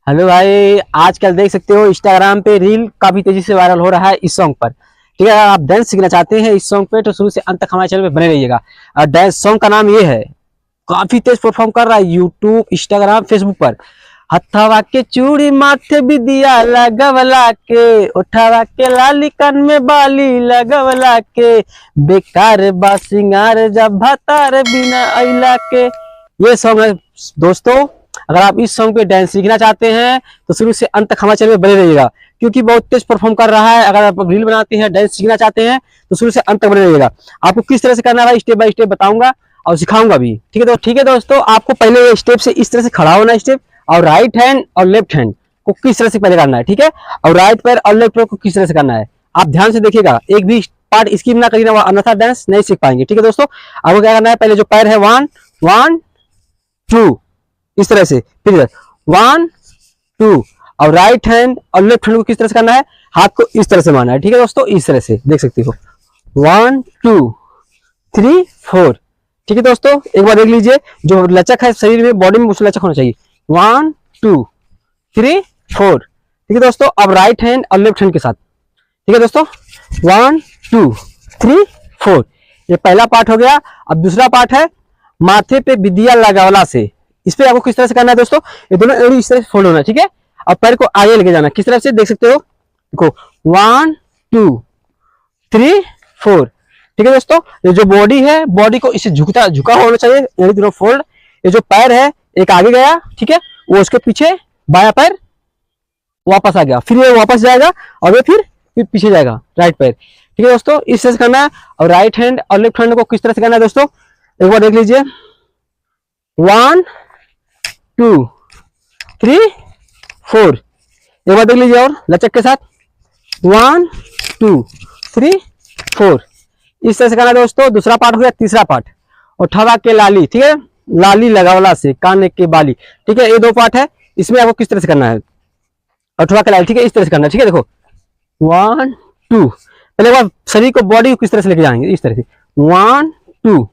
Hello भाई, आजकल देख सकते हो इंस्टाग्राम पे रील काफी तेजी से वायरल हो रहा है इस सॉन्ग पर। ठीक है, अगर आप डांस सीखना चाहते हैं इस सॉन्ग पे तो शुरू से अंत तक हमारे चैनल पे बने रहिएगा। और डांस सॉन्ग का नाम ये है, काफी तेज परफॉर्म कर रहा है यूट्यूब, इंस्टाग्राम, फेसबुक पर। हथवा के चूड़ी माथे बिदिया लगवला के, उठावा के लाली कान में बाली लगवला के, बेकार बा सिंगार जब भतार बिना अइला के। ये सॉन्ग है दोस्तों। अगर आप इस सॉन्ग पे डांस सीखना चाहते हैं तो शुरू से अंत तक हमारे चैनल में बने रहिएगा, क्योंकि बहुत तेज परफॉर्म कर रहा है। अगर आप रील बनाते हैं, डांस सीखना चाहते हैं तो शुरू से अंत तक बने रहिएगा। आपको किस तरह से करना है स्टेप बाय स्टेप बताऊंगा और सिखाऊंगा भी। ठीक है, तो ठीक है दोस्तों, आपको पहले ये स्टेप से इस तरह से खड़ा होना है स्टेप, और राइट हैंड और लेफ्ट हैंड को किस तरह से पहले करना है। ठीक है, और राइट पैर और लेफ्ट पैर को किस तरह से करना है आप ध्यान से देखिएगा, एक भी पार्ट स्किप ना करिए ना, अन्यथा डांस नहीं सीख पाएंगे। ठीक है दोस्तों, आपको क्या करना है, पहले जो पैर है 1 1 2 इस तरह से, फिर 1 2, और राइट हैंड और लेफ्ट हैंड को किस तरह से करना है, हाथ को इस तरह से मारना है। ठीक है दोस्तों, इस तरह से देख सकते हो 1 2 3 4। ठीक है दोस्तों, एक बार देख लीजिए, जो लचक है शरीर में, बॉडी में, उस लचक होना चाहिए। 1 2 3 4। ठीक है दोस्तों, अब राइट हैंड और लेफ्ट हैंड के साथ। ठीक है दोस्तों, 1 2 3 4। ये पहला पार्ट हो गया। अब दूसरा पार्ट है माथे पे बिदिया लगावला से। इस पे आपको किस तरह से करना है दोस्तों, ये दोनों एड़ी इस तरह से फोल्ड होना है। ठीक है, अब पैर को आगे लेके जाना, किस तरह से देख सकते हो, देखो 1 2 3 4। ठीक है दोस्तों, ये जो बॉडी है, बॉडी को इसे झुका होना चाहिए, एड़ी दोनों फोल्ड। ये जो पैर है एक आगे गया, ठीक है, वो उसके पीछे बाया पैर वापस आ गया, फिर ये वापस जाएगा और ये फिर पीछे जाएगा राइट पैर। ठीक है दोस्तों, इस तरह से करना है। और राइट हैंड और लेफ्ट हैंड को किस तरह से करना है दोस्तों, एक बार देख लीजिए, 1 2 3 4। एक बार देख लीजिए और लचक के साथ, 1 2 3 4। इस तरह से करना है दोस्तों। दूसरा पार्ट हो गया, तीसरा पार्ट, उठावा के लाली। ठीक है, लाली लगावला से, कान के बाली। ठीक है, ये दो पार्ट है, इसमें आपको किस तरह से करना है, उठवा के लाली। ठीक है, इस तरह से करना है। ठीक है, देखो 1 2, पहले बार शरीर को, बॉडी को किस तरह से लेके जाएंगे, इस तरह से 1 2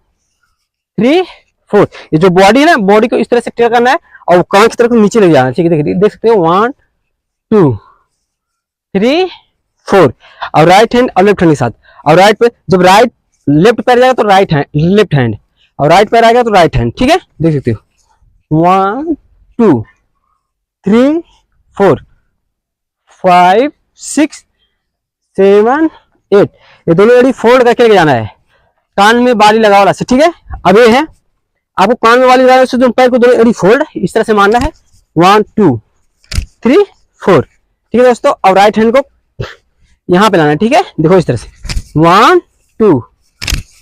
3 4। ये जो बॉडी है ना, बॉडी को इस तरह से क्लियर करना है और कान की तरफ नीचे ले जाना है। ठीक है, देख सकते हो 1 2 3 4। और राइट हैंड और लेफ्ट हैंड के साथ। और राइट पे जब राइट लेफ्ट पैर जाएगा तो राइट हैंड, लेफ्ट हैंड, और राइट पैर आएगा तो राइट हैंड। ठीक है, देख सकते हो 1 2 3 4 5 6 7 8। ये दोनों एड़ी फोल्ड करके लेके जाना है, कान में बाली लगा वाला से। ठीक है, अब ये है, आपको कान में बाली लगाने से पैर को दोनों एड़ी फोल्ड इस तरह से मारना है, 1 2 3 4। ठीक है दोस्तों, और राइट हैंड को यहाँ पे लाना है। ठीक है, देखो इस तरह से 1 2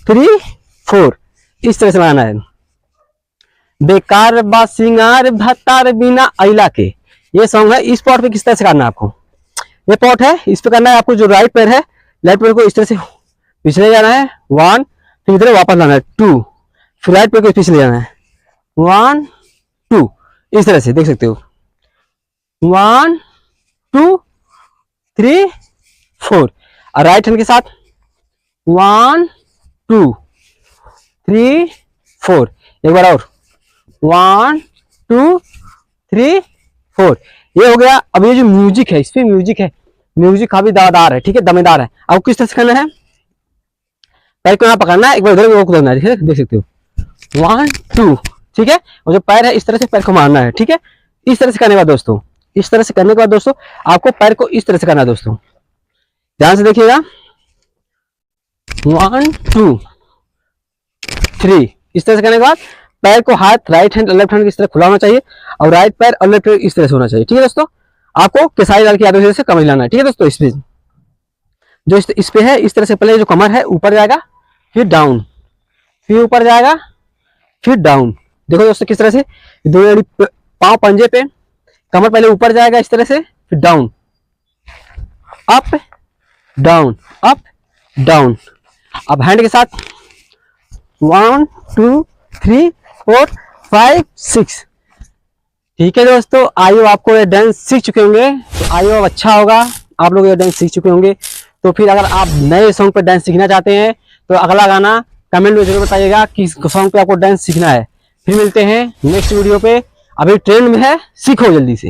3 4 इस तरह से बनाना है। बेकार बा सिंगार भतार बिना अइला के, ये सॉन्ग है। इस पॉट पे किस तरह से करना है आपको, ये पॉट है, इस पे करना है आपको। जो राइट पैर है, लेफ्ट पैर को इस तरह से पिछले जाना है, 1, फिर इधर वापस लाना है 2, फिर राइट पैर को पिछले जाना है 1 2। इस तरह से देख सकते हो 1 2 3 4। और राइट हैंड के साथ 1 2 3 4। एक बार और 1 2 3 4। ये हो गया। अब ये जो म्यूजिक है, इस पे म्यूजिक है, म्यूजिक काफी दावेदार है। ठीक है, दमेदार है। अब किस तरह से करना है, पैर को यहाँ पकड़ना है, एक बार इधर को करना है। ठीक है, देख सकते हो 1 2। ठीक है, और जो पैर है इस तरह से पैर को मारना है। ठीक है, इस तरह से करने के बाद दोस्तों, इस तरह से करने के बाद दोस्तों आपको पैर को इस तरह से करना है दोस्तों, ध्यान से देखिएगा 1 2 3। इस तरह से करने के बाद पैर को, हाथ राइट हैंड और लेफ्ट हैंड इस तरह खुला होना चाहिए, और राइट पैर और लेफ्ट पैर इस तरह से होना चाहिए। ठीक है दोस्तों, आपको केसारी लाल की आदत से कमर हिलाना है। ठीक है दोस्तों, इस पे जो इस पे है, इस तरह से पहले जो कमर है ऊपर जाएगा, फिर डाउन, फिर ऊपर जाएगा, फिर डाउन। देखो दोस्तों किस तरह से, दो पांव पंजे पे, कमर पहले ऊपर जाएगा इस तरह से, फिर down, up down, up down. अब हैंड के साथ 1 2 3 4 5 6। ठीक है दोस्तों, आई होप आपको ये डांस सीख चुके होंगे, तो आई होप अच्छा होगा, आप लोग ये डांस सीख चुके होंगे। तो फिर अगर आप नए सॉन्ग पर डांस सीखना चाहते हैं तो अगला गाना कमेंट में जरूर बताइएगा किस सॉन्ग पे आपको डांस सीखना है। फिर मिलते हैं नेक्स्ट वीडियो पे। अभी ट्रेंड में है, सीखो जल्दी से।